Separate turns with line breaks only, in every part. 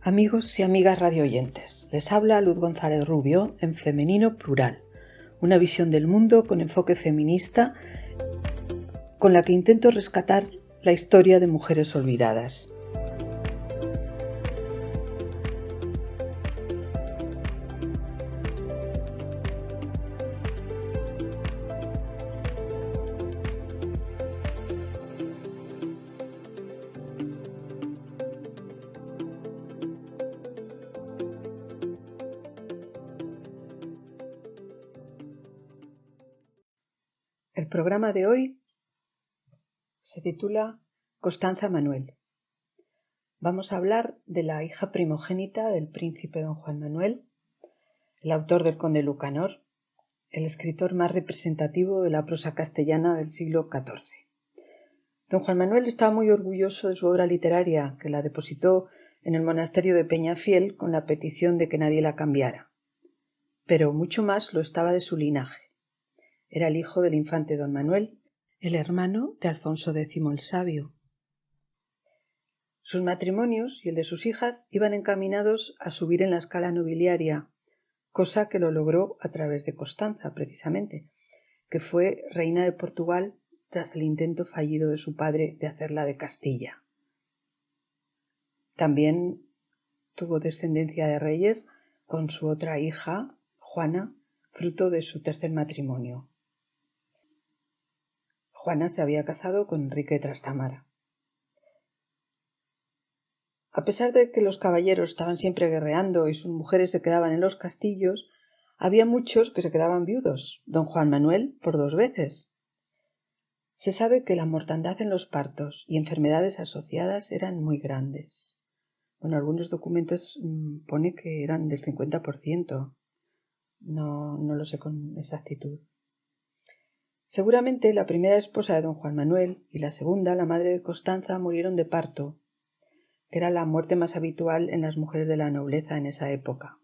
Amigos y amigas radioyentes, les habla Luz González Rubio en Femenino Plural, una visión del mundo con enfoque feminista con la que intento rescatar la historia de mujeres olvidadas. El programa de hoy se titula Constanza Manuel. Vamos a hablar de la hija primogénita del príncipe don Juan Manuel, el autor del Conde Lucanor, el escritor más representativo de la prosa castellana del siglo XIV. Don Juan Manuel estaba muy orgulloso de su obra literaria, que la depositó en el monasterio de Peñafiel con la petición de que nadie la cambiara. Pero mucho más lo estaba de su linaje. Era el hijo del infante don Manuel, el hermano de Alfonso X el Sabio. Sus matrimonios y el de sus hijas iban encaminados a subir en la escala nobiliaria, cosa que lo logró a través de Constanza, precisamente, que fue reina de Portugal tras el intento fallido de su padre de hacerla de Castilla. También tuvo descendencia de reyes con su otra hija, Juana, fruto de su tercer matrimonio. Juana se había casado con Enrique de Trastámara. A pesar de que los caballeros estaban siempre guerreando y sus mujeres se quedaban en los castillos, había muchos que se quedaban viudos, don Juan Manuel por 2 veces. Se sabe que la mortandad en los partos y enfermedades asociadas eran muy grandes. Bueno, algunos documentos pone que eran del 50%. No lo sé con exactitud. Seguramente la primera esposa de don Juan Manuel y la segunda, la madre de Constanza, murieron de parto, que era la muerte más habitual en las mujeres de la nobleza en esa época.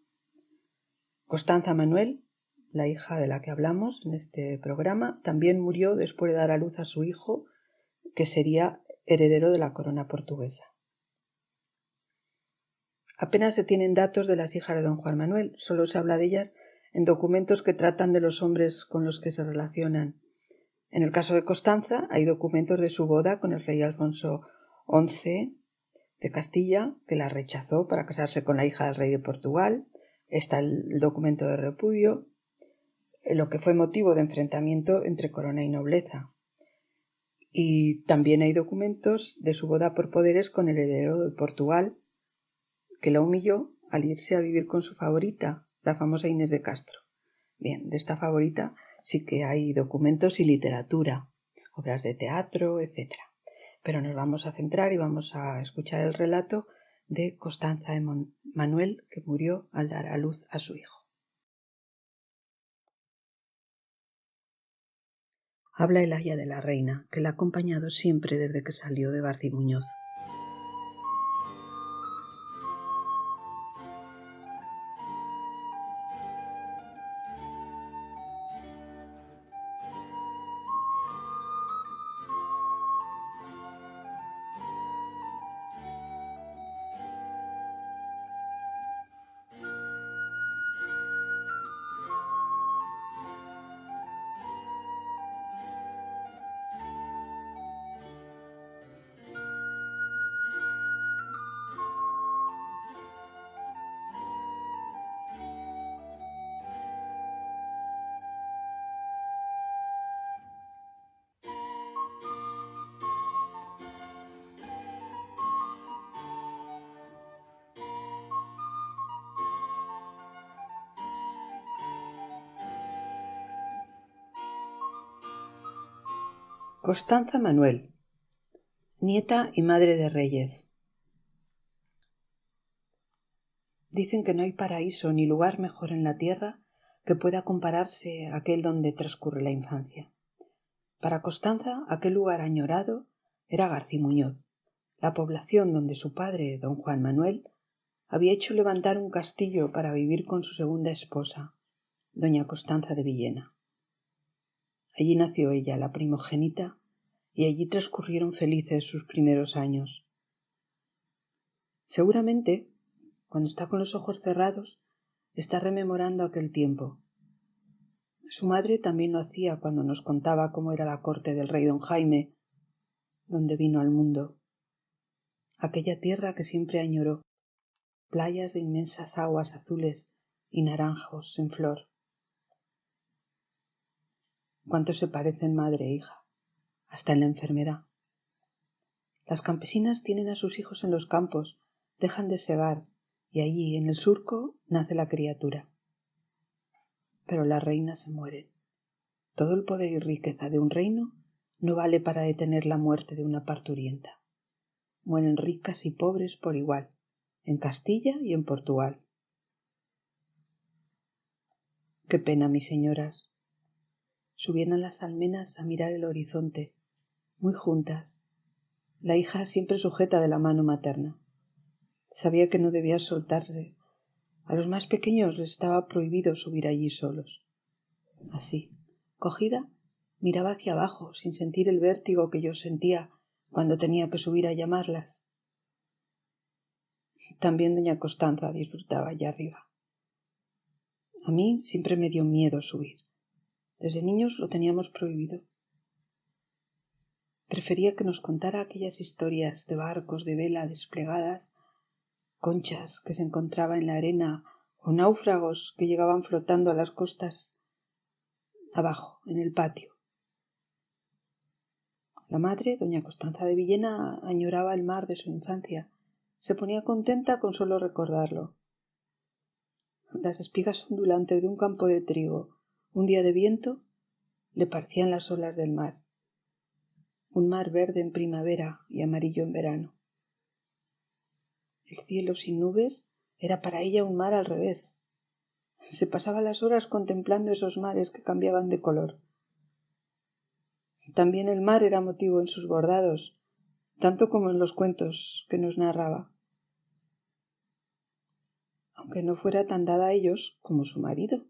Constanza Manuel, la hija de la que hablamos en este programa, también murió después de dar a luz a su hijo, que sería heredero de la corona portuguesa. Apenas se tienen datos de las hijas de don Juan Manuel, solo se habla de ellas en documentos que tratan de los hombres con los que se relacionan. En el caso de Constanza hay documentos de su boda con el rey Alfonso XI de Castilla, que la rechazó para casarse con la hija del rey de Portugal. Está el documento de repudio, lo que fue motivo de enfrentamiento entre corona y nobleza. Y también hay documentos de su boda por poderes con el heredero de Portugal, que la humilló al irse a vivir con su favorita, la famosa Inés de Castro. Bien, de esta favorita sí que hay documentos y literatura, obras de teatro, etc. Pero nos vamos a centrar y vamos a escuchar el relato de Constanza Manuel, que murió al dar a luz a su hijo. Habla el aya de la reina, que la ha acompañado siempre desde que salió de Garcimuñoz. Constanza Manuel, nieta y madre de reyes. Dicen que no hay paraíso ni lugar mejor en la tierra que pueda compararse a aquel donde transcurre la infancia. Para Constanza, aquel lugar añorado era Garcimuñoz, la población donde su padre, don Juan Manuel, había hecho levantar un castillo para vivir con su segunda esposa, doña Constanza de Villena. Allí nació ella, la primogénita, y allí transcurrieron felices sus primeros años. Seguramente Cuando está con los ojos cerrados, está rememorando aquel tiempo. Su madre también lo hacía cuando nos contaba cómo era la corte del rey don Jaime, donde vino al mundo. Aquella tierra que siempre añoró, playas de inmensas aguas azules y naranjos en flor. Cuánto se parecen madre e hija, hasta en la enfermedad. Las campesinas tienen a sus hijos en los campos, dejan de segar, y allí, en el surco, nace la criatura. Pero las reinas se mueren. Todo el poder y riqueza de un reino no vale para detener la muerte de una parturienta. Mueren ricas y pobres por igual, en Castilla y en Portugal. Qué pena, mis señoras. Subieron a las almenas a mirar el horizonte, muy juntas, la hija siempre sujeta de la mano materna. Sabía que no debía soltarse. A los más pequeños les estaba prohibido subir allí solos. Así, cogida, miraba hacia abajo sin sentir el vértigo que yo sentía cuando tenía que subir a llamarlas. También doña Constanza disfrutaba allá arriba. A mí siempre me dio miedo subir. Desde niños lo teníamos prohibido. Prefería que nos contara aquellas historias de barcos de vela desplegadas, conchas que se encontraba en la arena o náufragos que llegaban flotando a las costas abajo, en el patio. La madre, doña Constanza de Villena, añoraba el mar de su infancia. Se ponía contenta con solo recordarlo. Las espigas ondulantes de un campo de trigo, un día de viento, le parecían las olas del mar. Un mar verde en primavera y amarillo en verano. El cielo sin nubes era para ella un mar al revés. Se pasaba las horas contemplando esos mares que cambiaban de color. También el mar era motivo en sus bordados, tanto como en los cuentos que nos narraba. Aunque no fuera tan dada a ellos como su marido,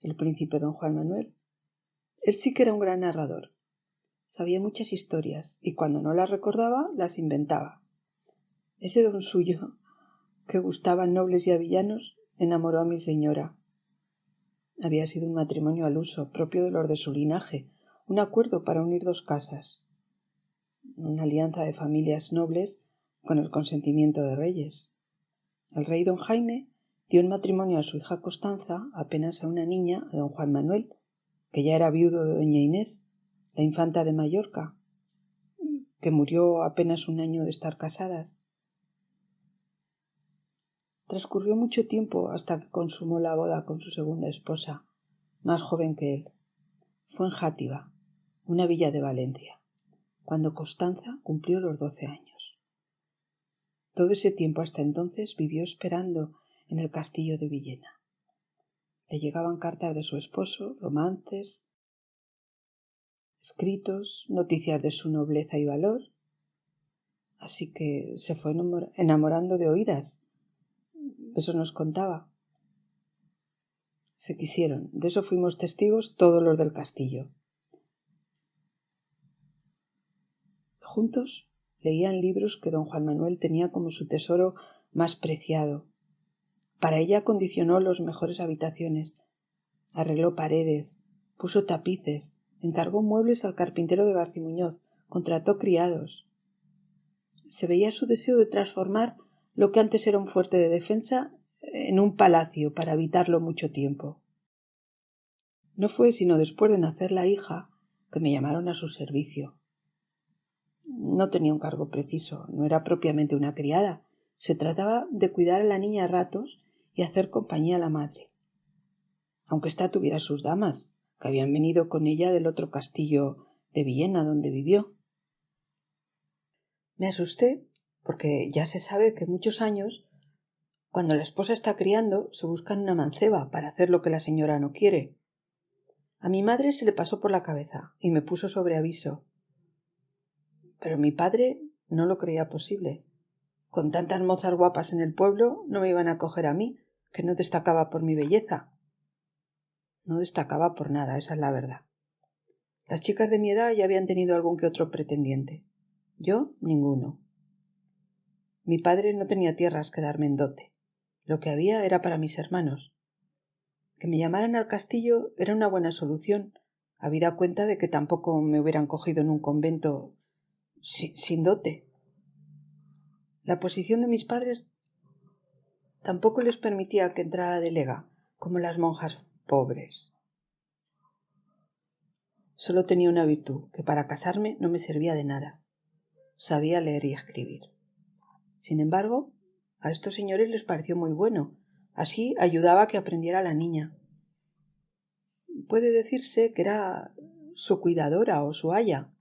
el príncipe don Juan Manuel. Él sí que era un gran narrador. Sabía muchas historias y cuando no las recordaba, las inventaba. Ese don suyo, que gustaba a nobles y a villanos, enamoró a mi señora. Había sido un matrimonio al uso, propio de los de su linaje, un acuerdo para unir dos casas, una alianza de familias nobles con el consentimiento de reyes. El rey don Jaime dio en matrimonio a su hija Constanza, apenas a una niña, a don Juan Manuel, que ya era viudo de doña Inés, la infanta de Mallorca, que murió apenas un año de estar casadas. Transcurrió mucho tiempo hasta que consumó la boda con su segunda esposa, más joven que él. Fue en Játiva, una villa de Valencia, cuando Constanza cumplió los 12 años. Todo ese tiempo hasta entonces vivió esperando en el castillo de Villena. Le llegaban cartas de su esposo, romances, escritos, noticias de su nobleza y valor, así que se fue enamorando de oídas. Eso nos contaba. Se quisieron, de eso fuimos testigos todos los del castillo. Juntos leían libros que don Juan Manuel tenía como su tesoro más preciado. Para ella acondicionó las mejores habitaciones, arregló paredes, puso tapices, encargó muebles al carpintero de Garcimuñoz, contrató criados. Se veía su deseo de transformar lo que antes era un fuerte de defensa en un palacio para habitarlo mucho tiempo. No fue sino después de nacer la hija que me llamaron a su servicio. No tenía un cargo preciso, no era propiamente una criada. Se trataba de cuidar a la niña a ratos y hacer compañía a la madre. Aunque ésta tuviera sus damas, que habían venido con ella del otro castillo de Villena donde vivió. Me asusté porque ya se sabe que muchos años, cuando la esposa está criando, se buscan una manceba para hacer lo que la señora no quiere. A mi madre se le pasó por la cabeza y me puso sobre aviso. Pero mi padre no lo creía posible. Con tantas mozas guapas en el pueblo no me iban a coger a mí, que no destacaba por mi belleza. No destacaba por nada, esa es la verdad. Las chicas de mi edad ya habían tenido algún que otro pretendiente. Yo, ninguno. Mi padre no tenía tierras que darme en dote. Lo que había era para mis hermanos. Que me llamaran al castillo era una buena solución, habida cuenta de que tampoco me hubieran cogido en un convento sin dote. La posición de mis padres tampoco les permitía que entrara de lega, como las monjas pobres. Solo tenía una virtud, que para casarme no me servía de nada. Sabía leer y escribir. Sin embargo, a estos señores les pareció muy bueno. Así ayudaba a que aprendiera la niña. Puede decirse que era su cuidadora o su aya.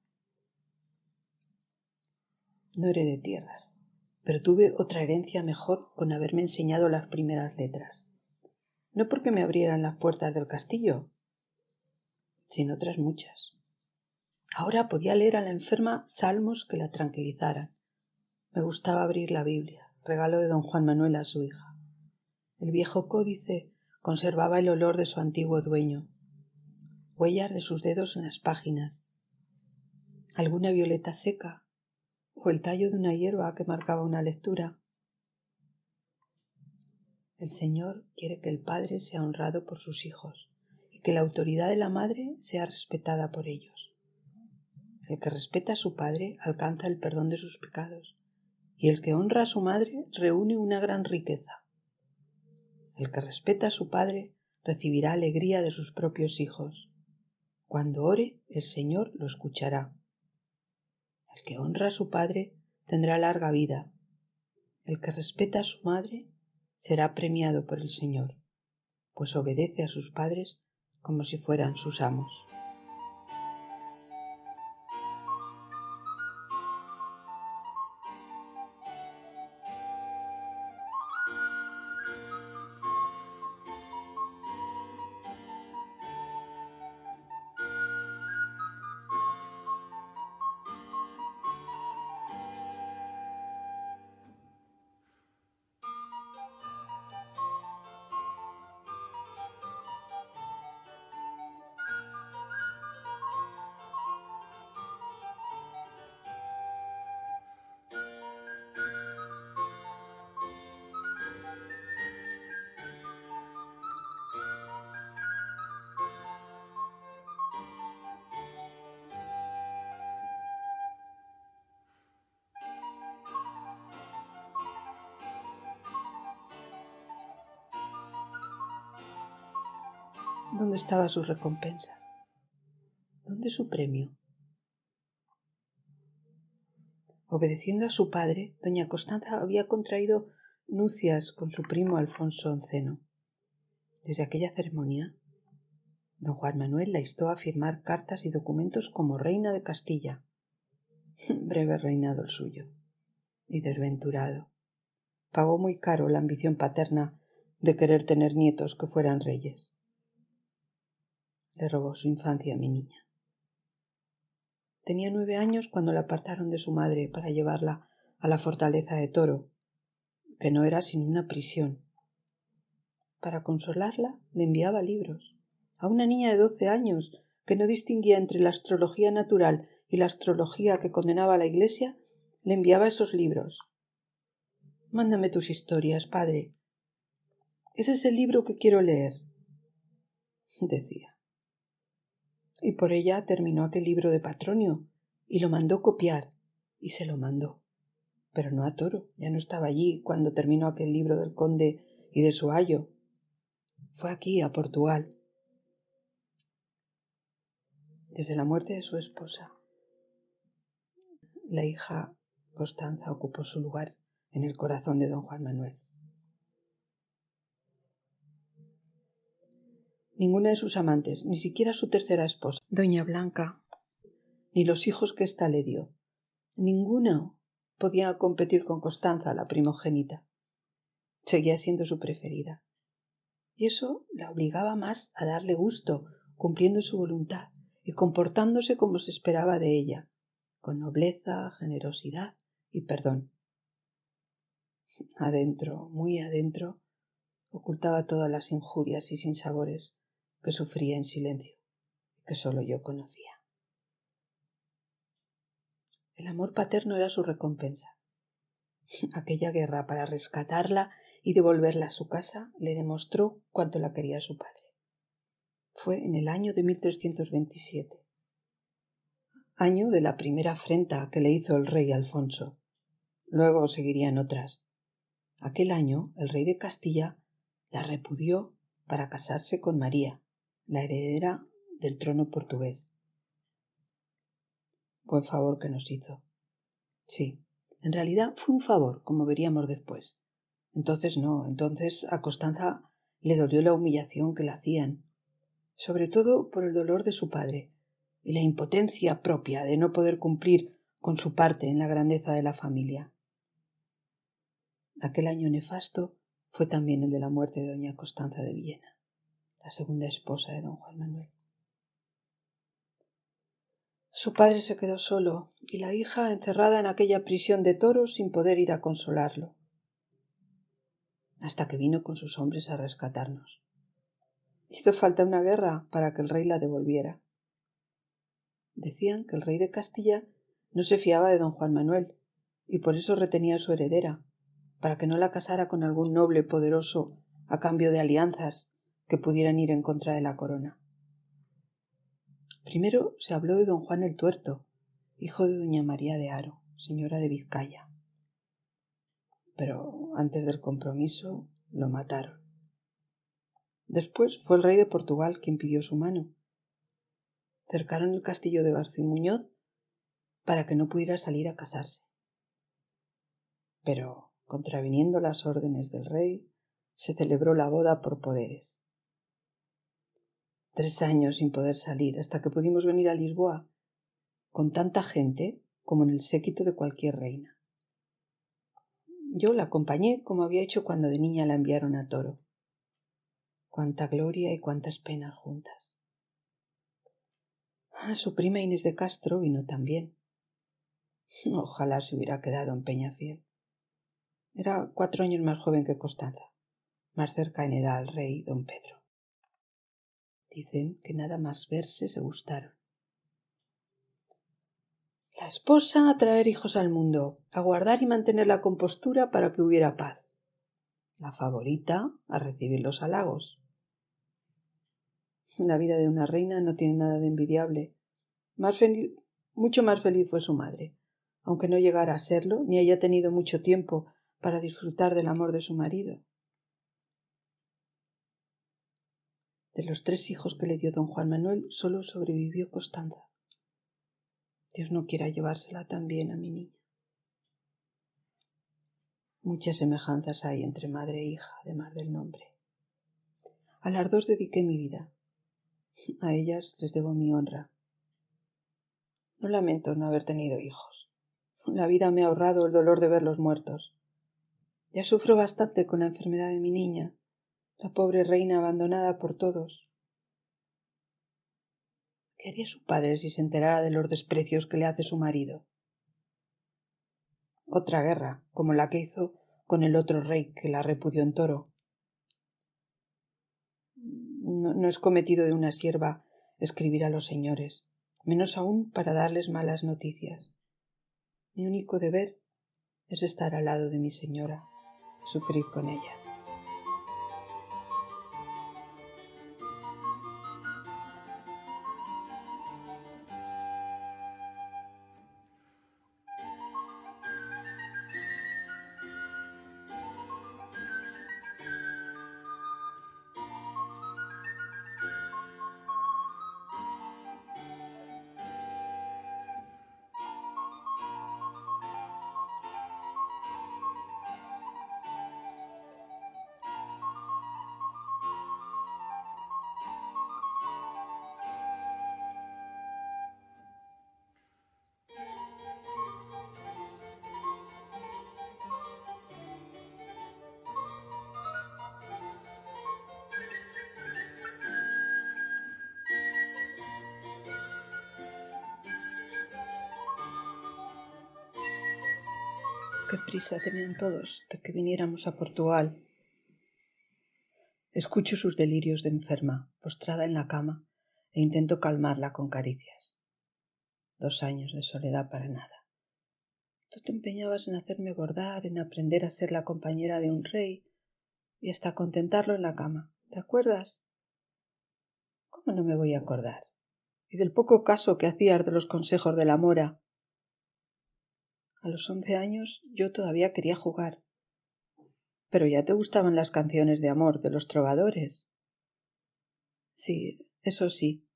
No heredé tierras, pero tuve otra herencia mejor con haberme enseñado las primeras letras. No porque me abrieran las puertas del castillo, sino otras muchas. Ahora podía leer a la enferma salmos que la tranquilizaran. Me gustaba abrir la Biblia, regalo de don Juan Manuel a su hija. El viejo códice conservaba el olor de su antiguo dueño, huellas de sus dedos en las páginas, alguna violeta seca o el tallo de una hierba que marcaba una lectura. El Señor quiere que el padre sea honrado por sus hijos y que la autoridad de la madre sea respetada por ellos. El que respeta a su padre alcanza el perdón de sus pecados, y el que honra a su madre reúne una gran riqueza. El que respeta a su padre recibirá alegría de sus propios hijos. Cuando ore, el Señor lo escuchará. El que honra a su padre tendrá larga vida. El que respeta a su madre será premiado por el Señor, pues obedece a sus padres como si fueran sus amos. ¿Dónde estaba su recompensa? ¿Dónde su premio? Obedeciendo a su padre, doña Constanza había contraído nupcias con su primo Alfonso XI. Desde aquella ceremonia, don Juan Manuel la instó a firmar cartas y documentos como reina de Castilla. Breve reinado el suyo, y desventurado. Pagó muy caro la ambición paterna de querer tener nietos que fueran reyes. Le robó su infancia a mi niña. Tenía 9 años cuando la apartaron de su madre para llevarla a la fortaleza de Toro, que no era sino una prisión. Para consolarla le enviaba libros. A una niña de 12 años que no distinguía entre la astrología natural y la astrología que condenaba la Iglesia, le enviaba esos libros. Mándame tus historias, padre. Ese es el libro que quiero leer, decía. Y por ella terminó aquel libro de Patronio y lo mandó copiar, y se lo mandó. Pero no a Toro, ya no estaba allí cuando terminó aquel libro del conde y de su ayo. Fue aquí, a Portugal. Desde la muerte de su esposa, la hija Constanza ocupó su lugar en el corazón de don Juan Manuel. Ninguna de sus amantes, ni siquiera su tercera esposa, doña Blanca, ni los hijos que ésta le dio, ninguno podía competir con Constanza, la primogénita. Seguía siendo su preferida. Y eso la obligaba más a darle gusto, cumpliendo su voluntad y comportándose como se esperaba de ella, con nobleza, generosidad y perdón. Adentro, muy adentro, ocultaba todas las injurias y sinsabores que sufría en silencio y que solo yo conocía. El amor paterno era su recompensa. Aquella guerra para rescatarla y devolverla a su casa, le demostró cuánto la quería su padre. Fue en el año de 1327, año de la primera afrenta que le hizo el rey Alfonso. Luego seguirían otras. Aquel año el rey de Castilla la repudió para casarse con María, la heredera del trono portugués. Buen favor que nos hizo. Sí, en realidad fue un favor, como veríamos después. Entonces a Constanza le dolió la humillación que le hacían, sobre todo por el dolor de su padre y la impotencia propia de no poder cumplir con su parte en la grandeza de la familia. Aquel año nefasto fue también el de la muerte de doña Constanza de Villena, la segunda esposa de don Juan Manuel. Su padre se quedó solo y la hija encerrada en aquella prisión de toros sin poder ir a consolarlo, hasta que vino con sus hombres a rescatarnos. Hizo falta una guerra para que el rey la devolviera. Decían que el rey de Castilla no se fiaba de don Juan Manuel y por eso retenía a su heredera, para que no la casara con algún noble poderoso a cambio de alianzas que pudieran ir en contra de la corona. Primero se habló de don Juan el Tuerto, hijo de doña María de Haro, señora de Vizcaya. Pero antes del compromiso lo mataron. Después fue el rey de Portugal quien pidió su mano. Cercaron el castillo de Barcimuñoz para que no pudiera salir a casarse. Pero, contraviniendo las órdenes del rey, se celebró la boda por poderes. 3 años sin poder salir hasta que pudimos venir a Lisboa, con tanta gente como en el séquito de cualquier reina. Yo la acompañé como había hecho cuando de niña la enviaron a Toro. Cuánta gloria y cuántas penas juntas. Su prima Inés de Castro vino también. Ojalá se hubiera quedado en Peñafiel. Era 4 años más joven que Constanza, más cerca en edad al rey don Pedro. Dicen que nada más verse se gustaron. La esposa a traer hijos al mundo, a guardar y mantener la compostura para que hubiera paz. La favorita a recibir los halagos. La vida de una reina no tiene nada de envidiable. Mucho más feliz fue su madre, aunque no llegara a serlo ni haya tenido mucho tiempo para disfrutar del amor de su marido. De los 3 hijos que le dio don Juan Manuel, solo sobrevivió Constanza. Dios no quiera llevársela también a mi niña. Muchas semejanzas hay entre madre e hija, además del nombre. A las 2 dediqué mi vida. A ellas les debo mi honra. No lamento no haber tenido hijos. La vida me ha ahorrado el dolor de verlos muertos. Ya sufro bastante con la enfermedad de mi niña, la pobre reina abandonada por todos. ¿Qué haría su padre si se enterara de los desprecios que le hace su marido? Otra guerra, como la que hizo con el otro rey que la repudió en Toro. No es cometido de una sierva escribir a los señores, menos aún para darles malas noticias. Mi único deber es estar al lado de mi señora, sufrir con ella. Qué prisa tenían todos de que viniéramos a Portugal. Escucho sus delirios de enferma, postrada en la cama, e intento calmarla con caricias. 2 años de soledad para nada. Tú te empeñabas en hacerme bordar, en aprender a ser la compañera de un rey, y hasta contentarlo en la cama. ¿Te acuerdas? ¿Cómo no me voy a acordar? Y del poco caso que hacías de los consejos de la mora. A los 11 años yo todavía quería jugar. Pero ya te gustaban las canciones de amor de los trovadores. Sí, eso sí.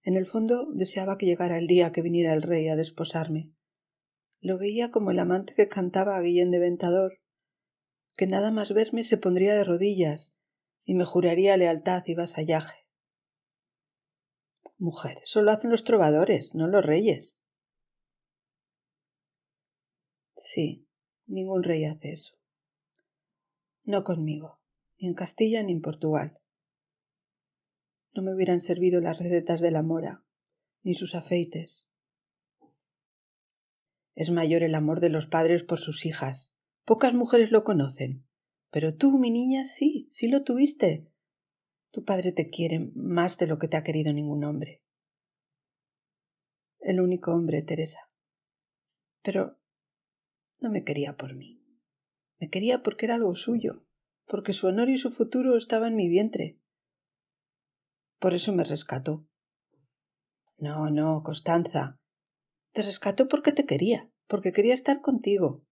En el fondo deseaba que llegara el día que viniera el rey a desposarme. Lo veía como el amante que cantaba a Guillén de Ventador, que nada más verme se pondría de rodillas y me juraría lealtad y vasallaje. Mujer, eso lo hacen los trovadores, no los reyes. Sí, ningún rey hace eso. No conmigo, ni en Castilla ni en Portugal. No me hubieran servido las recetas de la mora, ni sus afeites. Es mayor el amor de los padres por sus hijas. Pocas mujeres lo conocen. Pero tú, mi niña, sí lo tuviste. Tu padre te quiere más de lo que te ha querido ningún hombre. El único hombre, Teresa. Pero no me quería por mí. Me quería porque era algo suyo, porque su honor y su futuro estaban en mi vientre. Por eso me rescató. No, Constanza. Te rescató porque te quería, porque quería estar contigo.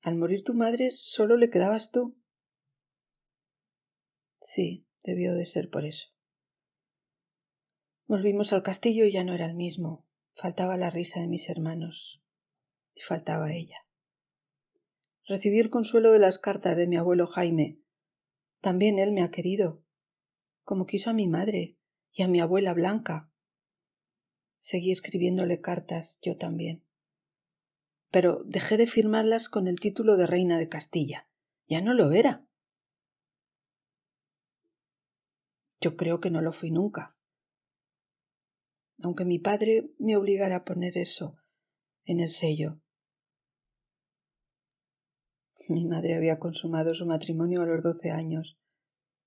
Al morir tu madre, solo le quedabas tú. Sí, debió de ser por eso. Volvimos al castillo y ya no era el mismo. Faltaba la risa de mis hermanos. Y faltaba ella. Recibí el consuelo de las cartas de mi abuelo Jaime. También él me ha querido, como quiso a mi madre y a mi abuela Blanca. Seguí escribiéndole cartas, yo también. Pero dejé de firmarlas con el título de reina de Castilla. Ya no lo era. Yo creo que no lo fui nunca. Aunque mi padre me obligara a poner eso en el sello. Mi madre había consumado su matrimonio a los 12 años.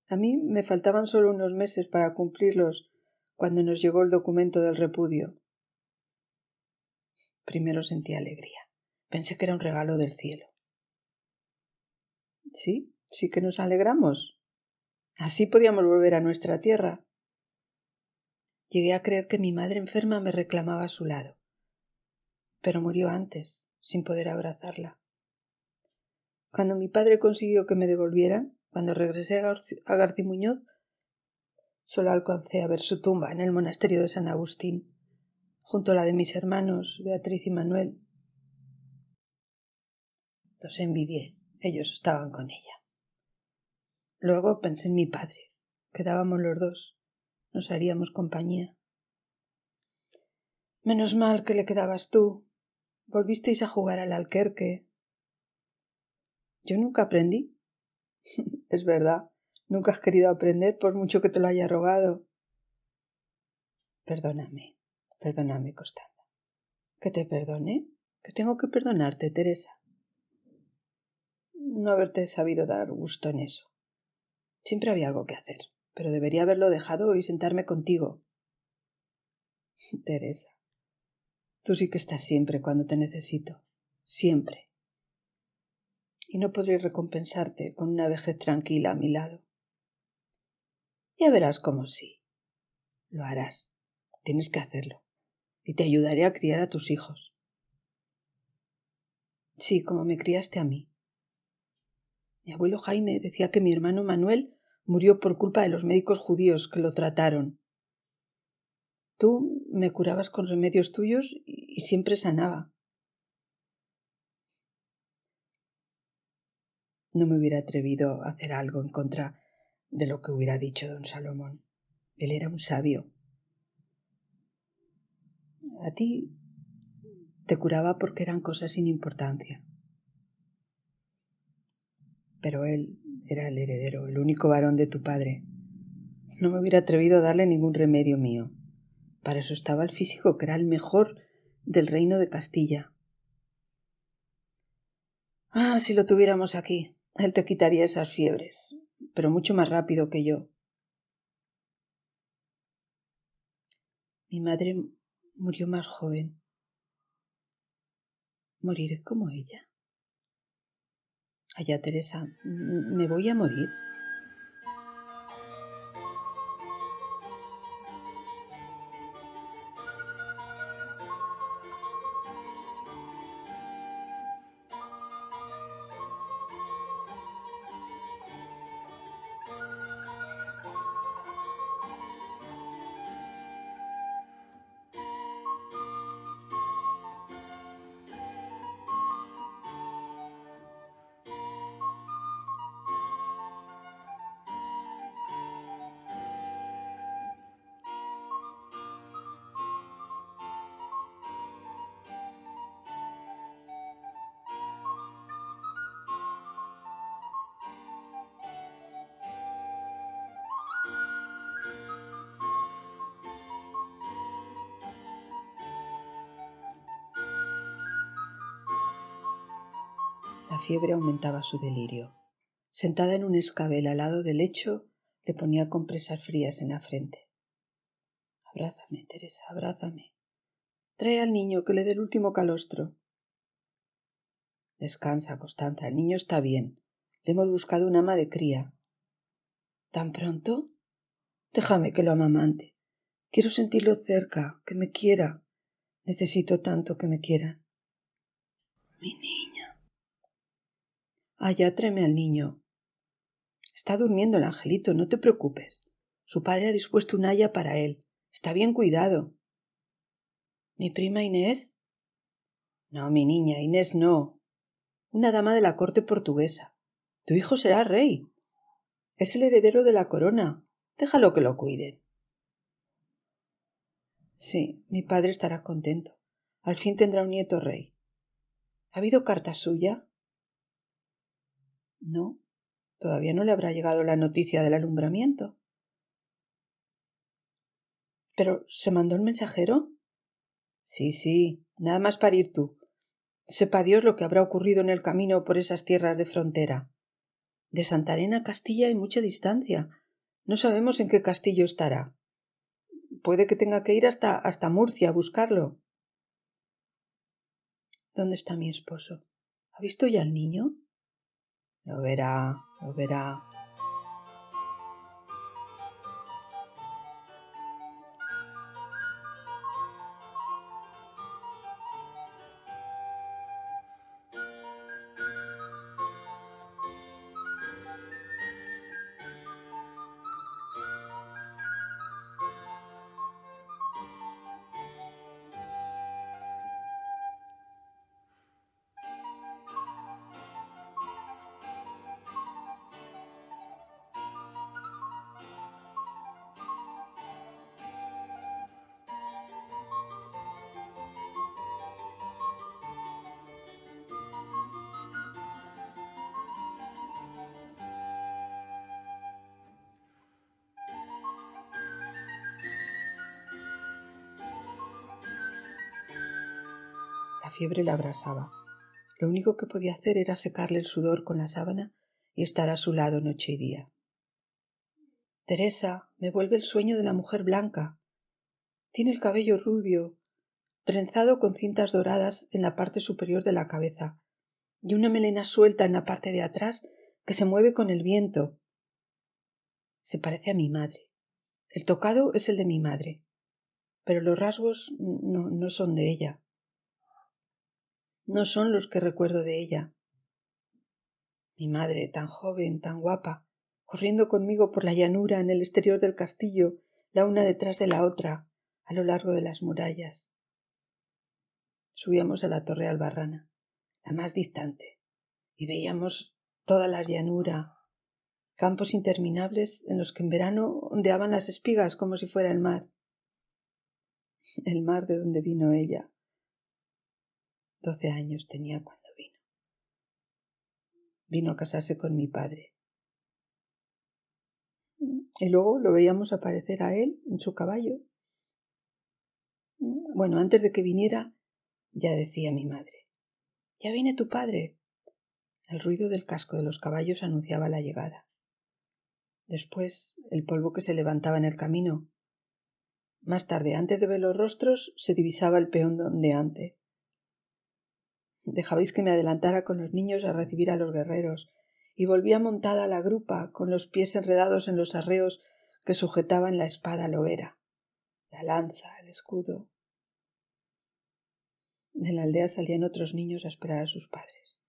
A mí me faltaban solo unos meses para cumplirlos cuando nos llegó el documento del repudio. Primero sentí alegría. Pensé que era un regalo del cielo. Sí que nos alegramos. Así podíamos volver a nuestra tierra. Llegué a creer que mi madre enferma me reclamaba a su lado. Pero murió antes, sin poder abrazarla. Cuando mi padre consiguió que me devolvieran, cuando regresé a Garcimuñoz, solo alcancé a ver su tumba en el monasterio de San Agustín, junto a la de mis hermanos, Beatriz y Manuel. Los envidié, ellos estaban con ella. Luego pensé en mi padre. Quedábamos los dos, nos haríamos compañía. Menos mal que le quedabas tú. Volvisteis a jugar al alquerque. Yo nunca aprendí. Es verdad, nunca has querido aprender por mucho que te lo haya rogado. Perdóname, Constanza. ¿Que te perdone? ¿Que tengo que perdonarte, Teresa? No haberte sabido dar gusto en eso. Siempre había algo que hacer, pero debería haberlo dejado y sentarme contigo. Teresa, tú sí que estás siempre cuando te necesito. Siempre. Y no podré recompensarte con una vejez tranquila a mi lado. Ya verás cómo sí. Lo harás. Tienes que hacerlo. Y te ayudaré a criar a tus hijos. Sí, como me criaste a mí. Mi abuelo Jaime decía que mi hermano Manuel murió por culpa de los médicos judíos que lo trataron. Tú me curabas con remedios tuyos y siempre sanaba. No me hubiera atrevido a hacer algo en contra de lo que hubiera dicho don Salomón. Él era un sabio. A ti te curaba porque eran cosas sin importancia. Pero él era el heredero, el único varón de tu padre. No me hubiera atrevido a darle ningún remedio mío. Para eso estaba el físico, que era el mejor del reino de Castilla. Ah, si lo tuviéramos aquí, él te quitaría esas fiebres, pero mucho más rápido que yo. Mi madre murió más joven. ¿Moriré como ella? Allá, Teresa, me voy a morir. La fiebre aumentaba su delirio. Sentada en un escabel al lado del lecho, le ponía compresas frías en la frente. Abrázame, Teresa, abrázame. Trae al niño que le dé el último calostro. Descansa, Constanza, el niño está bien. Le hemos buscado un ama de cría. ¿Tan pronto? Déjame que lo amamante. Quiero sentirlo cerca, que me quiera. Necesito tanto que me quieran. Mi niña. Allá, tráeme al niño. Está durmiendo el angelito, no te preocupes. Su padre ha dispuesto un haya para él. Está bien cuidado. ¿Mi prima Inés? No, mi niña, Inés no. Una dama de la corte portuguesa. Tu hijo será rey. Es el heredero de la corona. Déjalo que lo cuiden. Sí, mi padre estará contento. Al fin tendrá un nieto rey. ¿Ha habido carta suya? No, todavía no le habrá llegado la noticia del alumbramiento. ¿Pero se mandó el mensajero? Sí, nada más para ir tú. Sepa Dios lo que habrá ocurrido en el camino por esas tierras de frontera. De Santarém a Castilla hay mucha distancia. No sabemos en qué castillo estará. Puede que tenga que ir hasta Murcia a buscarlo. ¿Dónde está mi esposo? ¿Ha visto ya al niño? Lo verá, lo verá. La fiebre la abrasaba. Lo único que podía hacer era secarle el sudor con la sábana y estar a su lado noche y día. Teresa, me vuelve el sueño de la mujer blanca. Tiene el cabello rubio, trenzado con cintas doradas en la parte superior de la cabeza, y una melena suelta en la parte de atrás que se mueve con el viento. Se parece a mi madre. El tocado es el de mi madre, pero los rasgos no son de ella. No son los que recuerdo de ella. Mi madre, tan joven, tan guapa, corriendo conmigo por la llanura en el exterior del castillo, la una detrás de la otra, a lo largo de las murallas. Subíamos a la Torre Albarrana, la más distante, y veíamos toda la llanura, campos interminables en los que en verano ondeaban las espigas como si fuera el mar de donde vino ella. 12 años tenía cuando vino. Vino a casarse con mi padre. Y luego lo veíamos aparecer a él en su caballo. Bueno, antes de que viniera, ya decía mi madre: «Ya viene tu padre». El ruido del casco de los caballos anunciaba la llegada. Después, el polvo que se levantaba en el camino. Más tarde, antes de ver los rostros, se divisaba el peón ondeante. Dejabais que me adelantara con los niños a recibir a los guerreros, y volvía montada a la grupa, con los pies enredados en los arreos que sujetaban la espada lobera, la lanza, el escudo. De la aldea salían otros niños a esperar a sus padres,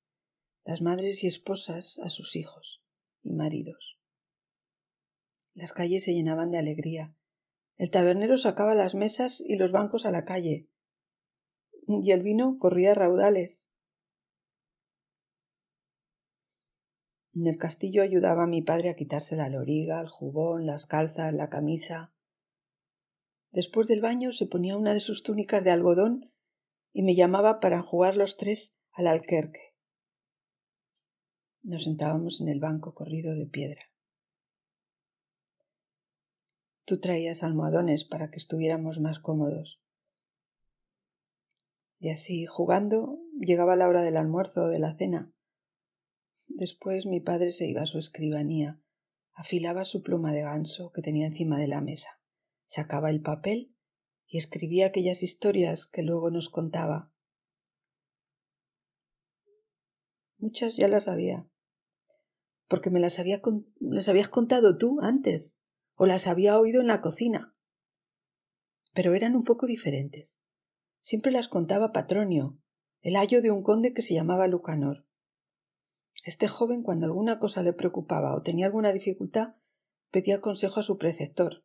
las madres y esposas a sus hijos y maridos. Las calles se llenaban de alegría. El tabernero sacaba las mesas y los bancos a la calle, y el vino corría a raudales. En el castillo ayudaba a mi padre a quitarse la loriga, el jubón, las calzas, la camisa. Después del baño se ponía una de sus túnicas de algodón y me llamaba para enjugar los tres al alquerque. Nos sentábamos en el banco corrido de piedra. Tú traías almohadones para que estuviéramos más cómodos. Y así, jugando, llegaba la hora del almuerzo o de la cena. Después mi padre se iba a su escribanía, afilaba su pluma de ganso que tenía encima de la mesa, sacaba el papel y escribía aquellas historias que luego nos contaba. Muchas ya las sabía, porque me las habías contado tú antes, o las había oído en la cocina. Pero eran un poco diferentes. Siempre las contaba Patronio, el ayo de un conde que se llamaba Lucanor. Este joven, cuando alguna cosa le preocupaba o tenía alguna dificultad, pedía consejo a su preceptor.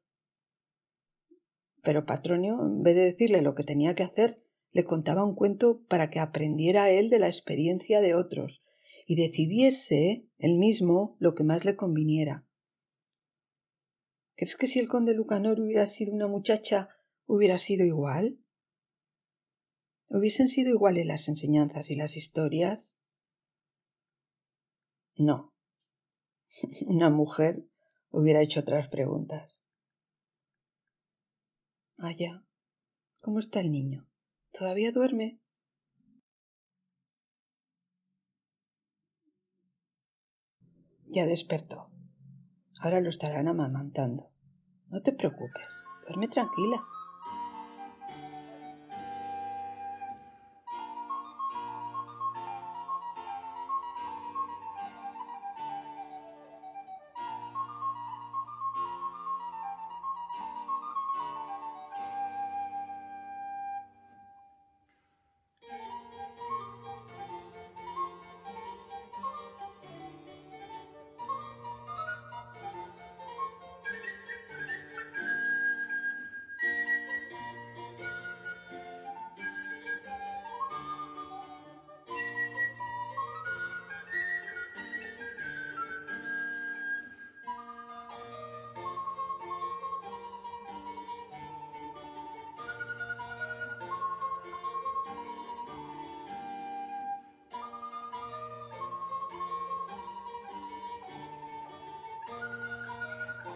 Pero Patronio, en vez de decirle lo que tenía que hacer, le contaba un cuento para que aprendiera él de la experiencia de otros y decidiese él mismo lo que más le conviniera. ¿Crees que si el conde Lucanor hubiera sido una muchacha, hubiera sido igual? ¿Hubiesen sido iguales las enseñanzas y las historias? No. Una mujer hubiera hecho otras preguntas. Allá, ¿cómo está el niño? ¿Todavía duerme? Ya despertó. Ahora lo estarán amamantando. No te preocupes, duerme tranquila.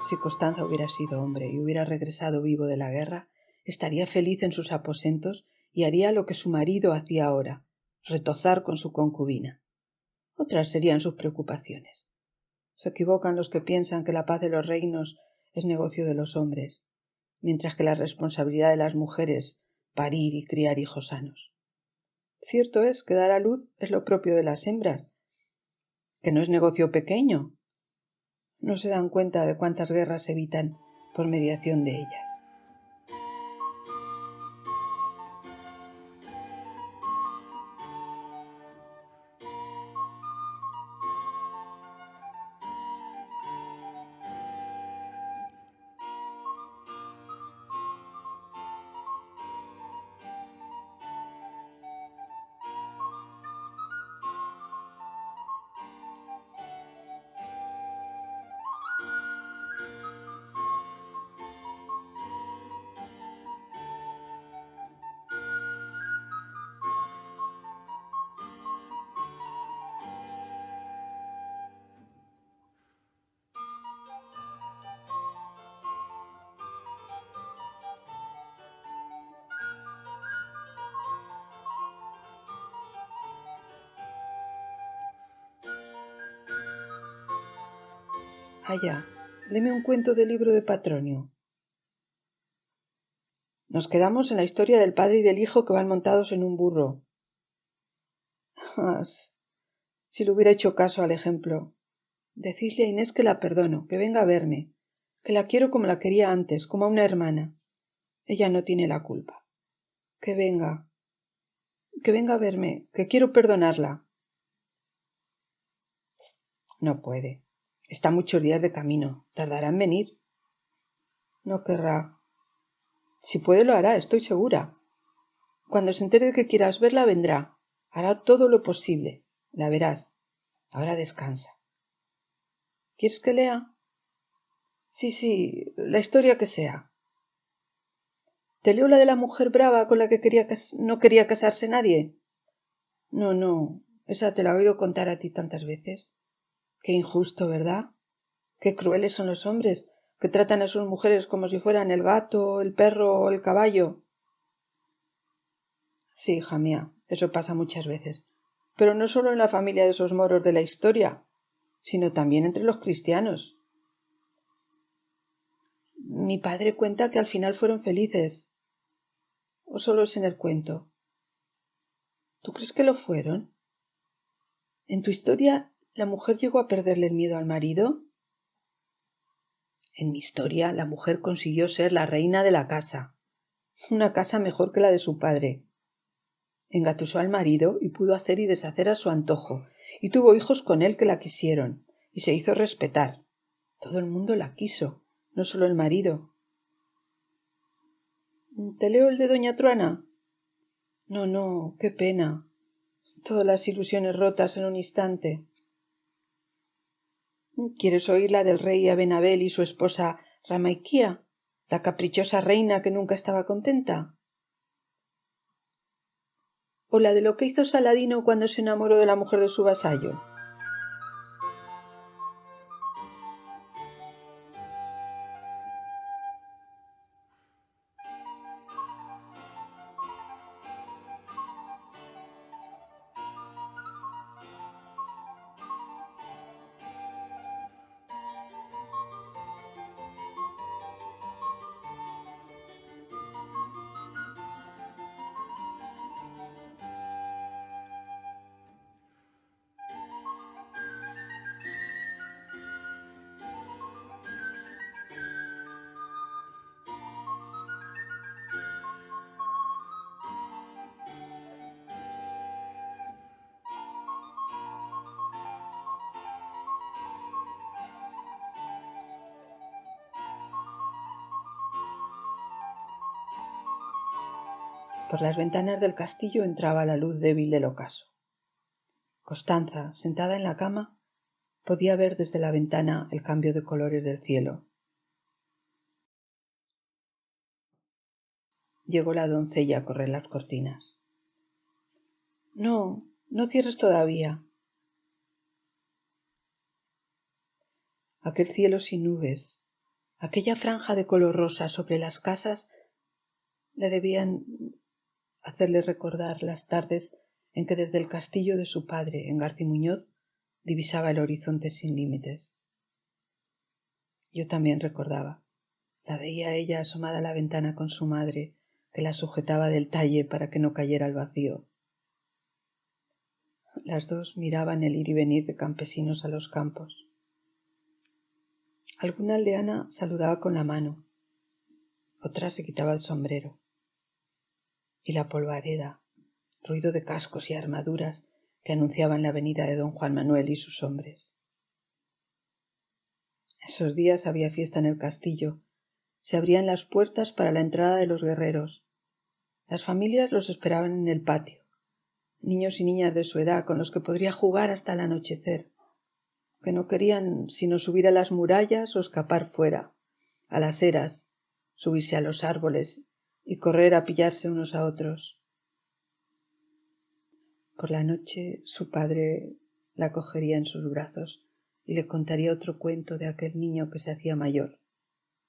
Si Constanza hubiera sido hombre y hubiera regresado vivo de la guerra, estaría feliz en sus aposentos y haría lo que su marido hacía ahora, retozar con su concubina. Otras serían sus preocupaciones. Se equivocan los que piensan que la paz de los reinos es negocio de los hombres, mientras que la responsabilidad de las mujeres parir y criar hijos sanos. Cierto es que dar a luz es lo propio de las hembras, que no es negocio pequeño. No se dan cuenta de cuántas guerras se evitan por mediación de ellas. Allá, léeme un cuento del libro de Patronio. Nos quedamos en la historia del padre y del hijo que van montados en un burro. Ah, si le hubiera hecho caso al ejemplo. Decidle a Inés que la perdono, que venga a verme, que la quiero como la quería antes, como a una hermana. Ella no tiene la culpa. Que venga a verme, que quiero perdonarla. No puede. Está muchos días de camino. Tardará en venir. No querrá. Si puede lo hará, estoy segura. Cuando se entere de que quieras verla, vendrá. Hará todo lo posible. La verás. Ahora descansa. ¿Quieres que lea? Sí, la historia que sea. ¿Te leo la de la mujer brava con la que no quería casarse nadie? No. Esa te la he oído contar a ti tantas veces. Qué injusto, ¿verdad? Qué crueles son los hombres, que tratan a sus mujeres como si fueran el gato, el perro o el caballo. Sí, hija mía, eso pasa muchas veces. Pero no solo en la familia de esos moros de la historia, sino también entre los cristianos. Mi padre cuenta que al final fueron felices. ¿O solo es en el cuento? ¿Tú crees que lo fueron? ¿En tu historia la mujer llegó a perderle el miedo al marido? En mi historia la mujer consiguió ser la reina de la casa. Una casa mejor que la de su padre. Engatusó al marido y pudo hacer y deshacer a su antojo, y tuvo hijos con él que la quisieron, y se hizo respetar. Todo el mundo la quiso, no solo el marido. ¿Te leo el de doña Truana? No, qué pena. Todas las ilusiones rotas en un instante. ¿Quieres oír la del rey Abenabel y su esposa Ramaiquía, la caprichosa reina que nunca estaba contenta? ¿O la de lo que hizo Saladino cuando se enamoró de la mujer de su vasallo? Por las ventanas del castillo entraba la luz débil del ocaso. Constanza, sentada en la cama, podía ver desde la ventana el cambio de colores del cielo. Llegó la doncella a correr las cortinas. No cierres todavía. Aquel cielo sin nubes, aquella franja de color rosa sobre las casas, le debían hacerle recordar las tardes en que desde el castillo de su padre, en Garcimuñoz, divisaba el horizonte sin límites. Yo también recordaba. La veía ella asomada a la ventana con su madre, que la sujetaba del talle para que no cayera al vacío. Las dos miraban el ir y venir de campesinos a los campos. Alguna aldeana saludaba con la mano, otra se quitaba el sombrero. Y la polvareda, ruido de cascos y armaduras que anunciaban la venida de don Juan Manuel y sus hombres. Esos días había fiesta en el castillo. Se abrían las puertas para la entrada de los guerreros. Las familias los esperaban en el patio. Niños y niñas de su edad con los que podría jugar hasta el anochecer, que no querían sino subir a las murallas o escapar fuera, a las eras, subirse a los árboles y correr a pillarse unos a otros. Por la noche su padre la cogería en sus brazos y le contaría otro cuento de aquel niño que se hacía mayor,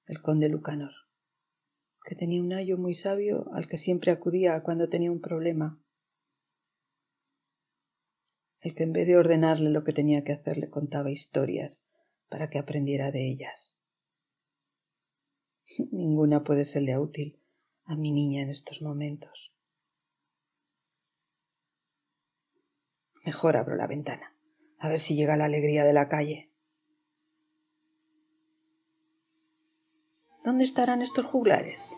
el conde Lucanor, que tenía un ayo muy sabio al que siempre acudía cuando tenía un problema, el que en vez de ordenarle lo que tenía que hacer le contaba historias para que aprendiera de ellas. Ninguna puede serle útil a mi niña en estos momentos. Mejor abro la ventana, a ver si llega la alegría de la calle. ¿Dónde estarán estos juglares?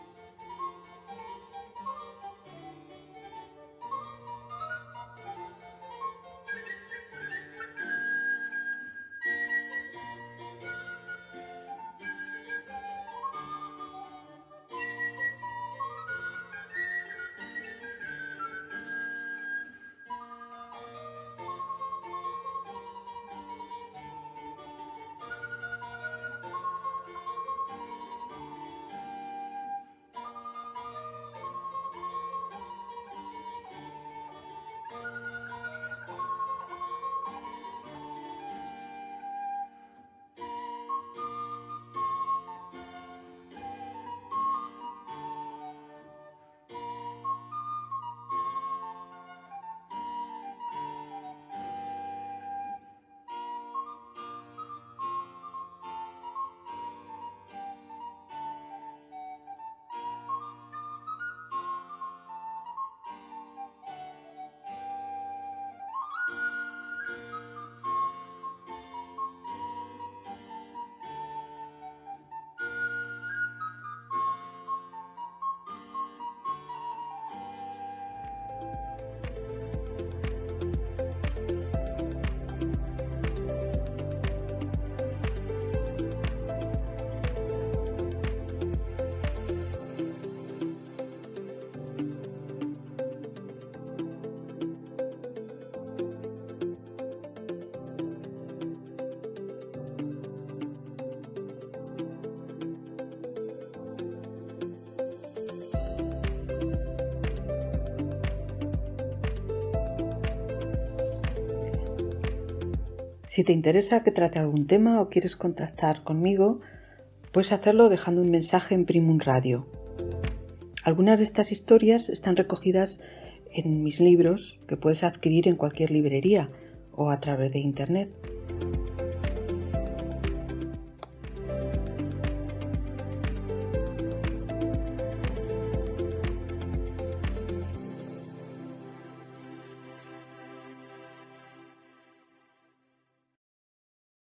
Si te interesa que trate algún tema o quieres contactar conmigo, puedes hacerlo dejando un mensaje en Primum Radio. Algunas de estas historias están recogidas en mis libros que puedes adquirir en cualquier librería o a través de internet.